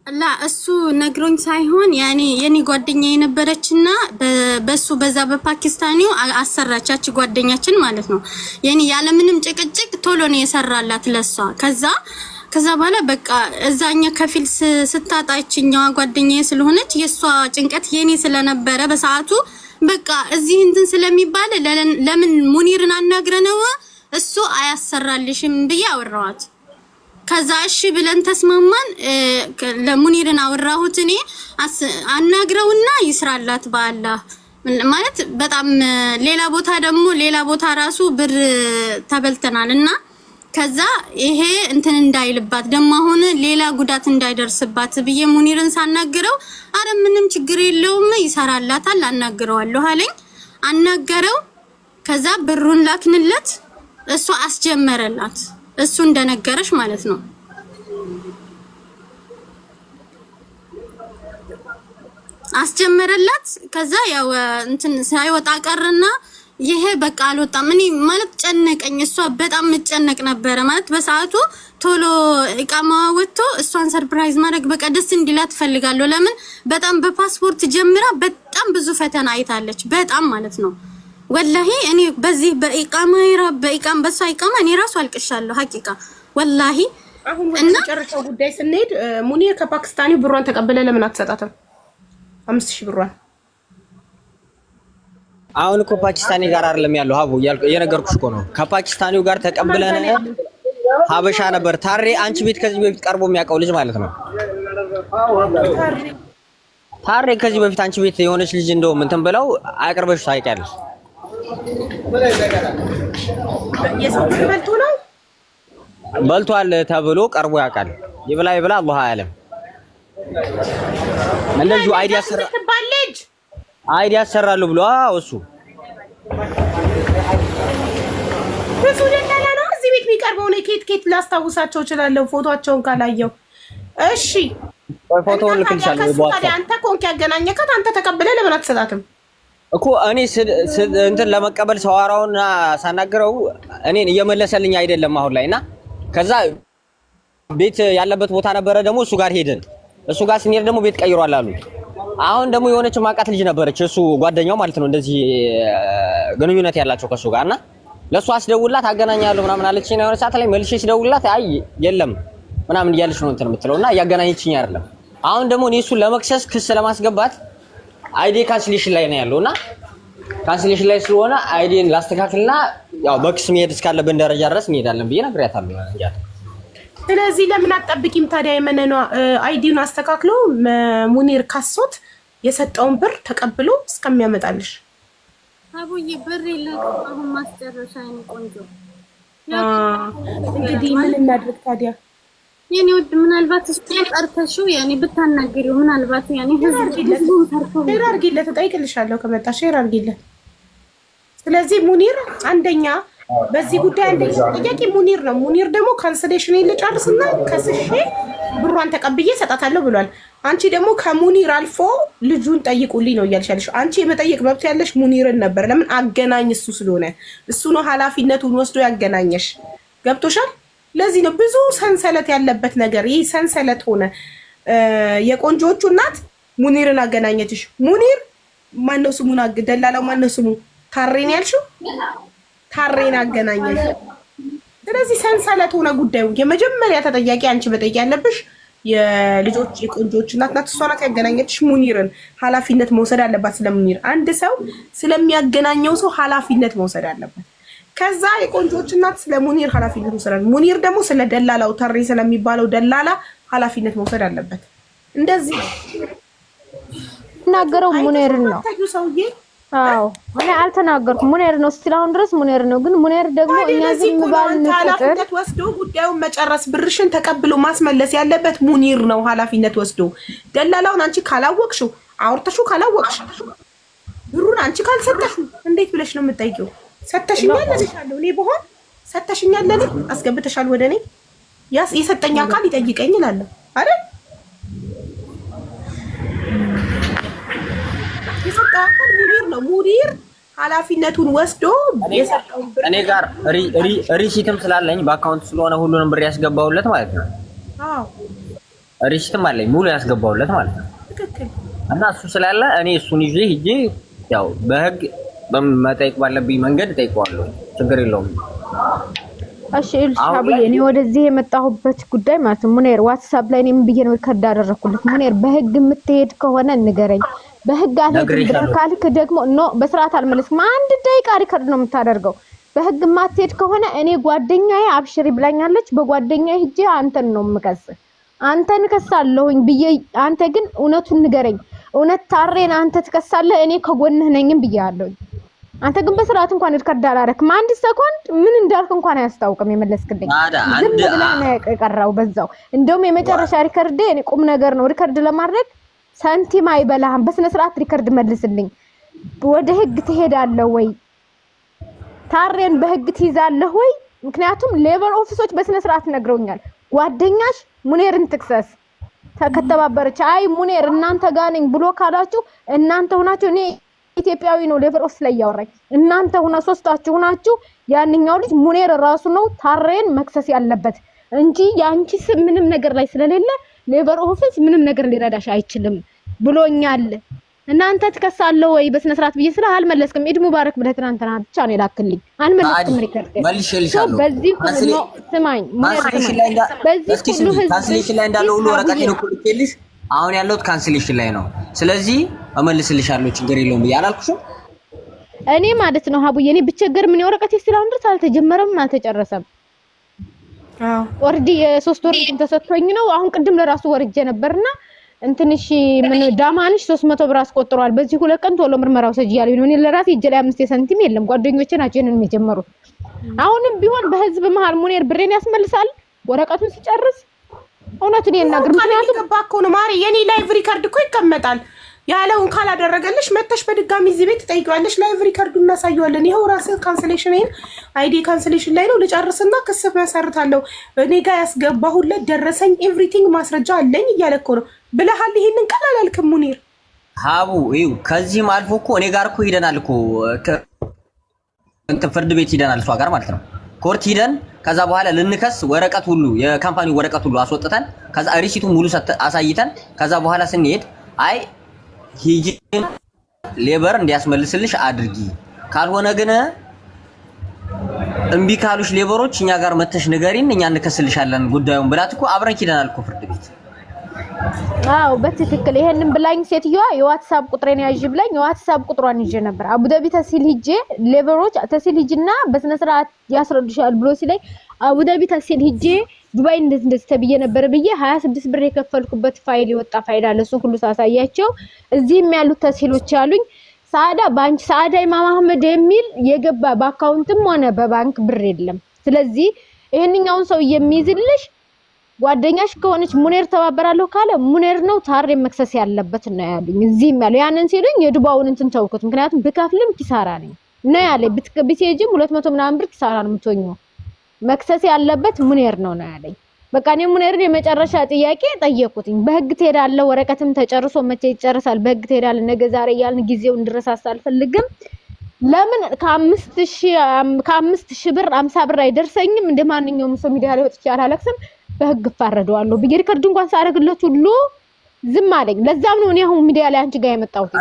ላ እሱ ነግሮኝ ሳይሆን የኔ ጓደኛ የነበረችና በዛ በፓኪስታኒው አሰራቻች ጓደኛችን ማለት ነው። ያለምንም ጭቅጭቅ ቶሎ ነው የሰራላት ለሷ። ከዛ በኋላ በቃ እዛኛ ከፊል ስታጣችኛዋ ጓደኛዬ ስለሆነች የሷ ጭንቀት የኔ ስለነበረ በሰዓቱ በቃ እዚህ እንትን ስለሚባል ለምን ሙኒርን አናግረነው እሱ አያሰራልሽም ብዬ አወራኋት። ከዛ እሺ ብለን ተስማማን። ለሙኒርን አወራሁት እኔ አናግረውና ይስራላት በአላህ ማለት በጣም ሌላ ቦታ ራሱ ብር ተበልተናልና ከዛ ይሄ እንትን እንዳይልባት ደሞ አሁን ሌላ ጉዳት እንዳይደርስባት ብዬ ሙኒርን ሳናግረው አረ ምንም ችግር የለውም ይሰራላታል አናግረዋለሁ አለኝ። አናገረው። ከዛ ብሩን ላክንለት። እሱ አስጀመረላት። እሱ እንደነገረሽ ማለት ነው። አስጀመረላት። ከዛ ያው እንትን ሳይወጣ ቀረና ይሄ በቃ አልወጣም። እኔ ማለት ጨነቀኝ። እሷ በጣም መጨነቅ ነበረ ማለት በሰዓቱ ቶሎ እቃማ ወጥቶ እሷን ሰርፕራይዝ ማድረግ በቃ ደስ እንዲላት ፈልጋለሁ። ለምን በጣም በፓስፖርት ጀምራ በጣም ብዙ ፈተና አይታለች። በጣም ማለት ነው ወላሂ እኔ በዚህ በኢቃማ በሷ ኢቃማ እኔ ራሱ አልቅሻለሁ ሐቂቃ ወላሂ። አሁን ወደ መጨረሻው ጉዳይ ስንሄድ ሙኒር ከፓኪስታኒ ብሯን ተቀበለ ለምን አትሰጣትም 5000 ብሯን? አሁን እኮ ፓኪስታኒ ጋር አይደለም ያለው ሀቡ እየነገርኩሽ እኮ ነው። ከፓኪስታኒው ጋር ተቀብለን ሀበሻ ነበር ታሬ አንቺ ቤት ከዚህ በፊት ቀርቦ የሚያውቀው ልጅ ማለት ነው። ታሬ ከዚህ በፊት አንቺ ቤት የሆነች ልጅ እንደው እንትን ብለው አቅርበሽ ታውቂያለሽ። የሰው በልቶ ነው በልቷል ተብሎ ቀርቦ ያውቃል። ይብላ አላህ አለም። እንደዚሁ አይዲያ ያሰራሉ ብሎ እሱ ብዙ ደላላ ነው እዚህ ቤት የሚቀርበው ነው። ኬት ላስታውሳቸው እችላለሁ ፎቶአቸውን ካላየው። እሺ ፎቶውን ልክልሻለሁ በዋትስአፕ። አንተ ኮንክ ያገናኘካት አንተ ተቀብለህ ለምን አትሰጣትም እኮ? እኔ እንትን ለመቀበል ሰዋራውና ሳናገረው እኔን እየመለሰልኝ አይደለም አሁን ላይና ከዛ ቤት ያለበት ቦታ ነበረ ደግሞ እሱ ጋር ሄደን እሱ ጋር ስንሄድ ደግሞ ቤት ቀይሯል አሉ። አሁን ደግሞ የሆነች ማቃት ልጅ ነበረች እሱ ጓደኛው ማለት ነው እንደዚህ ግንኙነት ያላቸው ከሱ ጋርና ለሱ አስደውላት አገናኛለሁ ምናምን አለችኝ። የሆነ ሰዓት ላይ መልሼ ስደውላት አይ የለም ምናምን እያለች ነው እንትን የምትለውና እያገናኘችኝ አይደለም። አሁን ደግሞ እኔ እሱን ለመክሰስ ክስ ለማስገባት አይዲ ካንስሌሽን ላይ ነው ያለውና ካንስሌሽን ላይ ስለሆነ አይዲን ላስተካክልና ያው በክስ መሄድ እስካለብን ደረጃ ድረስ እንሄዳለን ብዬ ነግሬያታለሁ እንጃ። ስለዚህ ለምን አትጠብቂም ታዲያ? የመነኗ አይዲውን አስተካክሎ ሙኒር ካሶት የሰጠውን ብር ተቀብሎ እስከሚያመጣልሽ። አቡዬ ብር የለም አሁን ማስጨረሻ ነው ቆንጆ። እንግዲህ ምን እናድርግ ታዲያ? የኔ ወድ ምናልባት እሱ ቀርተሽው ያኔ ብታናገሪው ምናልባት ያኔ ህዝቡን ፈርተው ሼር አድርጊለት፣ እጠይቅልሻለሁ ከመጣ ሼር አድርጊለት። ስለዚህ ሙኒር አንደኛ በዚህ ጉዳይ አንደኛ ጥያቄ ሙኒር ነው። ሙኒር ደግሞ ካንስሌሽን ልጨርስና ከስሼ ብሯን ተቀብዬ ሰጣታለሁ ብሏል። አንቺ ደግሞ ከሙኒር አልፎ ልጁን ጠይቁልኝ ነው እያልሻለሽ። አንቺ የመጠየቅ መብት ያለሽ ሙኒርን ነበር። ለምን አገናኝ እሱ ስለሆነ እሱ ነው ኃላፊነቱን ወስዶ ያገናኘሽ። ገብቶሻል? ለዚህ ነው ብዙ ሰንሰለት ያለበት ነገር። ይህ ሰንሰለት ሆነ። የቆንጆቹ እናት ሙኒርን አገናኘችሽ። ሙኒር ማነው ስሙን ደላላው ማነው ስሙ? ታሬን ያልሽው ታሬን አገናኘሽ። ስለዚህ ሰንሰለት ሆነ ጉዳዩ። የመጀመሪያ ተጠያቂ አንቺ መጠየቅ ያለብሽ የልጆች የቆንጆች እናት ናት። እሷ ናት ያገናኘችሽ። ሙኒርን ኃላፊነት መውሰድ አለባት። ስለሙኒር አንድ ሰው ስለሚያገናኘው ሰው ኃላፊነት መውሰድ አለበት። ከዛ የቆንጆች እናት ስለሙኒር ኃላፊነት መውሰድ አለበት። ሙኒር ደግሞ ስለ ደላላው ታሬ ስለሚባለው ደላላ ኃላፊነት መውሰድ አለበት። እንደዚህ ተናገረው ሙኒርን ነው ሰውዬ። አዎ እኔ አልተናገርኩም። ሙኒር ነው እስካሁን ድረስ ሙኒር ነው። ግን ሙኒር ደግሞ እኛ ዝም ባልን ቁጥር ወስዶ ጉዳዩን መጨረስ ብርሽን ተቀብሎ ማስመለስ ያለበት ሙኒር ነው ኃላፊነት ወስዶ። ደላላውን አንቺ ካላወቅሽው አውርተሽው ካላወቅሽው ብሩን አንቺ ካልሰጠሽው እንዴት ብለሽ ነው የምትጠይቂው? ሰተሽኛል ለልሻለሁ እኔ በሆን ሰተሽኛል ለኔ አስገብተሻል ወደ እኔ የሰጠኝ አካል ይጠይቀኝ እላለሁ አይደል? የሰጠው አካል ሙኒር ነው። ሙኒር ኃላፊነቱን ወስዶ የሰጠው ብር እኔ ጋር ሪሲትም ስላለኝ በአካውንት ስለሆነ ሁሉንም ብር ያስገባውለት ማለት ነው። አዎ ሪሲትም አለኝ ሙሉ ያስገባውለት ማለት ነው። ትክክል። እና እሱ ስላለ እኔ እሱን ይዤ ሂጄ ያው በህግ በመጠየቅ ባለብኝ መንገድ ጠይቀዋለሁ። ችግር የለውም። እሺ ኢልሻብዬ እኔ ወደዚህ የመጣሁበት ጉዳይ ማለት ነው ሙኒር ዋትስአፕ ላይ እኔም ብዬ ነው ከርዳ አደረኩልክ። ሙኒር በህግ የምትሄድ ከሆነ ንገረኝ። በህግ አልሄድም ካልክ ደግሞ ኖ በስርዓት አልመለስም። አንድ ደቂቃ ሪከርድ ነው የምታደርገው። በህግ ማትሄድ ከሆነ እኔ ጓደኛዬ አብሽሪ ብላኛለች። በጓደኛዬ ሂጄ አንተን ነው የምከስ አንተን ከሳለሁኝ ብዬ አንተ ግን እውነቱን ንገረኝ። እውነት ታሬን አንተ ትከሳለህ እኔ ከጎንህ ነኝም ብያለሁኝ። አንተ ግን በስርዓት እንኳን ሪከርድ አላረክም። አንድ ሰኮንድ ምን እንዳልክ እንኳን አያስታውቅም የመለስክልኝ። ዝም ብለህ ነው የቀረው በዛው። እንደውም የመጨረሻ ሪከርድ እኔ ቁም ነገር ነው ሪከርድ ለማድረግ ሳንቲም አይበላህም። በስነ ስርዓት ሪከርድ መልስልኝ። ወደ ህግ ትሄዳለህ ወይ? ታሬን በህግ ትይዛለህ ወይ? ምክንያቱም ሌቨል ኦፊሶች በስነ ስርዓት ነግረውኛል። ጓደኛሽ ሙኒርን ትክሰስ ከተባበረች አይ ሙኒር እናንተ ጋር ነኝ ብሎ ካላችሁ እናንተ ሆናችሁ እኔ ኢትዮጵያዊ ነው ሌቨል ኦፊስ ላይ ያወራኝ እናንተ ሆና ሶስታችሁ ሆናችሁ ያንኛው ልጅ ሙኒር ራሱ ነው ታሬን መክሰስ ያለበት እንጂ ያንቺ ስም ምንም ነገር ላይ ስለሌለ ሌቨል ኦፊስ ምንም ነገር ሊረዳሽ አይችልም ብሎኛል። እናንተ ትከሳለህ ወይ በስነ ስርዓት ብዬ ስለ አልመለስክም። ኢድ ሙባረክ ብለህ ትናንትና ብቻ ነው የላክልኝ። አልመለስክም። ሪከርድ መልሼልሻለሁ። በዚህ ሁሉ ስማኝ፣ በዚህ ሁሉ ካንስሌሽን ላይ እንዳለው ሁሉ ወረቀት ነው ልኬልሽ። አሁን ያለሁት ካንስሌሽን ላይ ነው። ስለዚህ እመልስልሻለሁ፣ ችግር የለውም ብዬ አላልኩሽም? እኔ ማለት ነው ሀቡዬ፣ እኔ ብቸገር ምን ወረቀት ይስላል ድረስ አልተጀመረም አልተጨረሰም። ኦልሬዲ የ3 ወር ተሰጥቶኝ ነው። አሁን ቅድም ለራሱ ወርጄ ነበርና እንትንሽ ምን ዳማንሽ 300 ብር አስቆጥሯል። በዚህ 2 ቀን ቶሎ ምርመራው ሰጅ ያለኝ ነው። እኔ ለራሴ እጄ ላይ 5 ሳንቲም የለም። ጓደኞቼ ናቸው ይሄንን የጀመሩት። አሁንም ቢሆን በህዝብ መሃል ሙኔር ብሬን ያስመልሳል ወረቀቱን ሲጨርስ። እውነቱን ይናገር። ምክንያቱም ባኮ ነው ማሪ የኔ ላይቭ ሪከርድ እኮ ይቀመጣል። ያለውን ካላደረገልሽ መተሽ በድጋሚ እዚህ ቤት ትጠይቂዋለሽ። ላይቭ ሪከርዱ እናሳየዋለን። ይሄው ራስህ ካንሰሌሽን አይዲ ካንሰሌሽን ላይ ነው። ልጨርስና ክስ መሰርታለሁ። እኔ ጋር ያስገባሁለት ደረሰኝ ኤቭሪቲንግ ማስረጃ አለኝ እያለ እኮ ነው ብለሃል። ይሄንን ቀላል አልክም ሙኒር ሀቡ። ይኸው ከዚህም አልፎ እኮ እኔ ጋር እኮ ሂደናል እኮ እንትን ፍርድ ቤት ሂደናል፣ እሷ ጋር ማለት ነው። ኮርት ሂደን ከዛ በኋላ ልንከስ ወረቀት ሁሉ የካምፓኒው ወረቀት ሁሉ አስወጥተን ከዛ ሪሲቱ ሙሉ አሳይተን ከዛ በኋላ ስንሄድ አይ ሂጂ ሌበር እንዲያስመልስልሽ አድርጊ፣ ካልሆነ ግን እምቢ ካሉሽ ሌበሮች እኛ ጋር መተሽ ንገሪን፣ እኛ እንከስልሻለን ጉዳዩን ብላት እኮ አብረን ሂደናል እኮ ፍርድ ቤት። አዎ በትክክል ይሄንን ብላኝ ሴትዮዋ የዋትስአፕ ቁጥሬን ያዥ ብላኝ የዋትስአፕ ቁጥሯን ይዤ ነበር። አቡዳቢ ተሲል ሂጄ ሌበሮች ተሲል ሂጂና በስነ ስርዓት ያስረዱሻል ብሎ ሲለኝ አቡዳቢ ተሲል ሂጄ ዱባይ እንደዚህ ተብዬ ነበር ብዬ 26 ብር የከፈልኩበት ፋይል ይወጣ ፋይል አለ። እሱ ሁሉ ሳሳያቸው እዚህም ያሉት ተሲሎች ያሉኝ ሳዳ ባንክ ሳዳ ኢማም አህመድ የሚል የገባ በአካውንትም ሆነ በባንክ ብር የለም። ስለዚህ ይሄንኛውን ሰው የሚይዝልሽ ጓደኛሽ ከሆነች ሙኔር ተባበራለሁ ካለ ሙኔር ነው ታሬ መክሰስ ያለበት ነው ያሉኝ። እዚህም ያለው ያንን ሲሉኝ የዱባውን እንትን ተውኩት። ምክንያቱም ብከፍልም ኪሳራ ነኝ ነው ያለኝ። ብትከብሲጂም 200 ምናምን ብር ኪሳራ ነው የምትሆኚው። መክሰስ ያለበት ሙኔር ነው ያለኝ። በቃ እኔ ሙኔርን የመጨረሻ ጥያቄ ጠየቁትኝ። በህግ ትሄዳለህ፣ ወረቀትም ተጨርሶ መቼ ይጨርሳል? በህግ ትሄዳለህ ነገ ዛሬ ያልን ጊዜው እንድረሳሳ አልፈልግም። ለምን ከ5000 ብር 50 ብር አይደርሰኝም? እንደማንኛውም ሰው ሚዲያ ላይ ወጥቼ አላለቅስም። በህግ ፈረደዋለሁ ብዬ ሪከርድ እንኳን ሳረግለት ሁሉ ዝም አለኝ። ለዛም ነው እኔ አሁን ሚዲያ ላይ አንቺ ጋር የመጣሁት።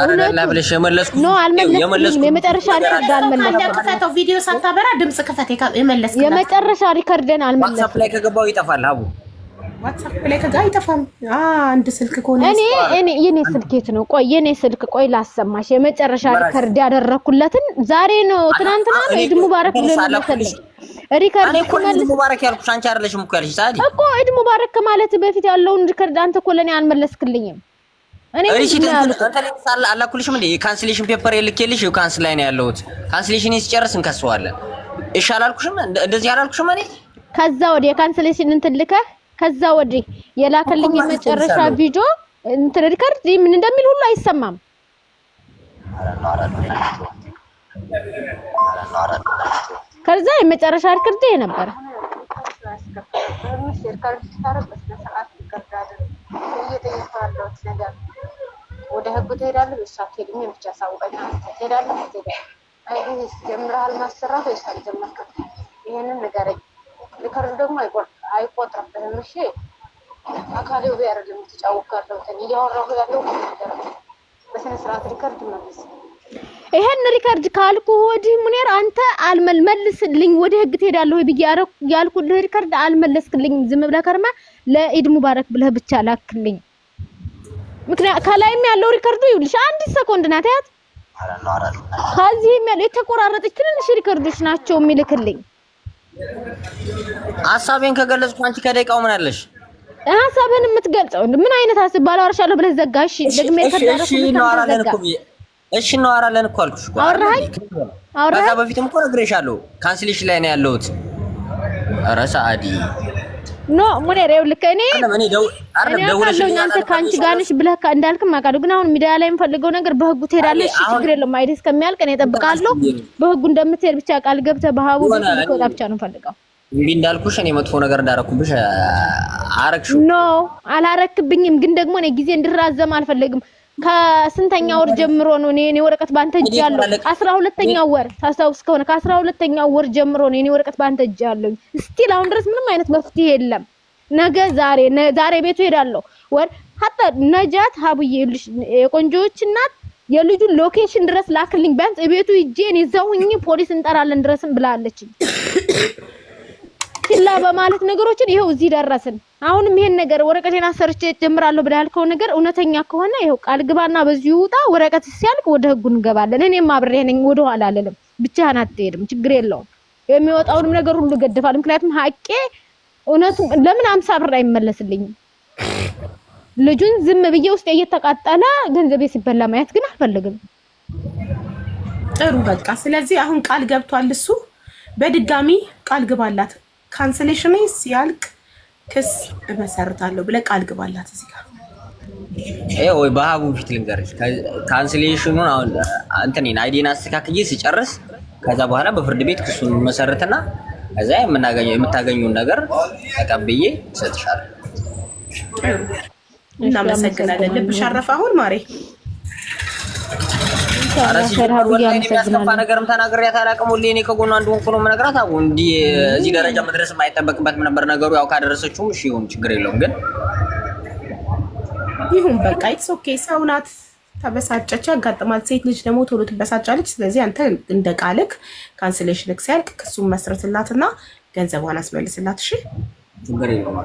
አረጋላ ብለሽ የመለስኩት ነው አልመለስኩም። የመጨረሻ ሪከርድ አልመለስኩም። ከፈተው ቪዲዮ ሳታበራ ድምጽ ከፈተ የመለስኩት የመጨረሻ ሪከርድን አልመለስኩም። ዋትስአፕ ላይ ከገባው ይጠፋል። አቡ ዋትስአፕ ላይ ከገባ አይጠፋም። አንድ ስልክ ከሆነ እኔ የኔ ስልኬት ነው። ቆይ የኔ ስልክ ቆይ ላሰማሽ። የመጨረሻ ሪከርድ ያደረኩለትን ዛሬ ነው ትናንትና ነው ኢድ ሙባረክ ብሎ መሰለኝ ሪከርድ እኮ ኢድ ሙባረክ ያልኩሽ አንቺ አይደለሽም እኮ ያልሽ ሳዲ እኮ ኢድ ሙባረክ ከማለት በፊት ያለውን ሪከርድ አንተ እኮ ለኔ አልመለስክልኝም። እኔ እንትን አላኩልሽም እንዴ? የካንስሌሽን ፔፐር የልኬልሽ ካንስል ላይ ነው ያለሁት። ካንስሌሽን ሲጨርስ እንከሰዋለን። እሺ አላልኩሽም? እንደዚህ አላልኩሽም? እኔ ከዛ ወዲህ የካንስሌሽን እንትን ልከህ ከዛ ወዲህ የላከልኝ የመጨረሻ ቪዲዮ እንትን ሪከርድ ምን እንደሚል ሁሉ አይሰማም። ከዛ የመጨረሻ ሪከርድ ነበር። ወደ ህጉ ትሄዳለህ ወይስ አትሄድም? ብቻ ሳውቀኝ ትሄዳለህ ትሄዳለህ አይዲስ ጀምረሃል ማሰራት ወይስ አልጀመርክም? ይሄንን ንገረኝ። ሪከርድ ደግሞ አይቆጥርብህም። እሺ አካሌው ጋር አይደለም የምትጫወካለው ተን እያወራሁ ያለው ነገር በስነ ስርዓት ሪከርድ መልስ። ይሄን ሪከርድ ካልኩ ወዲህ ሙኔር አንተ አልመልስልኝ ወደ ህግ ትሄዳለህ ወይ ብዬ ያልኩልህ ሪከርድ አልመለስክልኝም። ዝም ብለህ ከርማ ለኢድ ሙባረክ ብለህ ብቻ ላክልኝ። ምክንያቱም ከላይም ያለው ሪከርዱ ይኸውልሽ 1 ሰኮንድ ናት ያት ከዚህም ያለው የተቆራረጠች ትንሽ ሪከርዶች ናቸው የሚልክልኝ። ሐሳቤን ከገለጽኩ አንቺ ከደቂቃው ምን አለሽ? ሐሳብህን የምትገልጸው ምን አይነት ሐሳብ ባላወራሻለሁ ብለህ ዘጋሽ። ደግሜ ከዳረኩ እሺ እናወራለን እኮ አልኩሽ እኮ አውራኝ ከዛ በፊትም እኮ ነግሬሻለሁ። ካንስሌሽን ላይ ነው ያለሁት። ኧረ ሰዓዲ ኖ ሙኔር ይኸውልህ እኔ ደውለሽልኝ አንተ ካንቺ ጋር ነሽ ብለህ እንዳልክም አውቃለሁ። ግን አሁን ሚዲያ ላይ የምፈልገው ነገር በህጉ ትሄዳለሽ። ችግር የለውም አይዲ እስከሚያልቅ እኔ እጠብቃለሁ። በህጉ እንደምትሄድ ብቻ ቃል ገብተህ በሀቡ ልትወጣ ብቻ ነው የምፈልገው። እንግዲህ እንዳልኩሽ እኔ መጥፎ ነገር እንዳረኩብሽ አረክሽው። ኖ አላረክብኝም። ግን ደግሞ እኔ ጊዜ እንድራዘም አልፈልግም። ከስንተኛ ወር ጀምሮ ነው እኔ ወረቀት ባንተ እጅ ያለው? 12ኛው ወር ታስታውስ ከሆነ ከ12ኛው ወር ጀምሮ ነው እኔ ወረቀት ባንተ እጅ ያለው። ስቲል አሁን ድረስ ምንም አይነት መፍትሄ የለም። ነገ ዛሬ ቤቱ ሄዳለሁ ወር ሀታ ነጃት ሀቡዬ የቆንጆዎች እናት የልጁን ሎኬሽን ድረስ ላክልኝ ቢያንስ እቤቱ ሂጄ እኔ እዛው ሆኜ ፖሊስ እንጠራለን ድረስም ብላለች። ችላ በማለት ነገሮችን ይሄው እዚህ ደረስን። አሁንም ይሄን ነገር ወረቀቴን አሰርቼ ጀምራለሁ ብለህ ያልከው ነገር እውነተኛ ከሆነ ይሄው ቃል ግባና በዚሁ ውጣ። ወረቀት ሲያልቅ ወደ ህጉ እንገባለን። እኔም አብሬ ነኝ፣ ወደ ኋላ አልልም። ብቻህን አትሄድም፣ ችግር የለውም። የሚወጣውንም ነገር ሁሉ ገድፋል። ምክንያቱም ሀቄ እውነቱ ለምን 50 ብር አይመለስልኝም? ልጁን ዝም ብዬ ውስጥ እየተቃጠለ ገንዘቤ ሲበላ ማየት ግን አልፈልግም። ጥሩ በቃ ስለዚህ አሁን ቃል ገብቷል። እሱ በድጋሚ ቃል ግባላት። ካንሰሌሽን ሲያልቅ ክስ እመሰርታለሁ ብለህ ቃል ግባላት። እዚህ ጋር ወይ በሀቡ ፊት ልንገርሽ ካንሰሌሽኑን አሁን እንትን አይዲን አስተካክዬ ሲጨርስ ከዛ በኋላ በፍርድ ቤት ክሱን መሰረትና ከዛ የምታገኙን ነገር ተቀብዬ እሰጥሻለሁ። እናመሰግናለን። ልብሽ አረፈ አሁን ማሬ። የሚያስከፋ ነገርም ተናግሬያት አላውቅም። ሁሌ እኔ ከጎኗ እንደሆንኩ ነው የምነግራት። አሁን እንዲህ እዚህ ደረጃ መድረስ የማይጠበቅበትም ነበር ነገሩ። ያው ካደረሰችውም እሺ ይሁን ችግር የለውም። ግን ይሁን በቃ ኢትስ ኦኬ። ሰው ናት፣ ተበሳጨች፣ ያጋጥማል። ሴት ልጅ ደግሞ ቶሎ ትበሳጫለች። ስለዚህ አንተ እንደ ቃልክ ካንስሌሽን ሲያልቅ ክሱን መስረትላትና ገንዘቧን አስመልስላት። እሺ ችግር የለውም።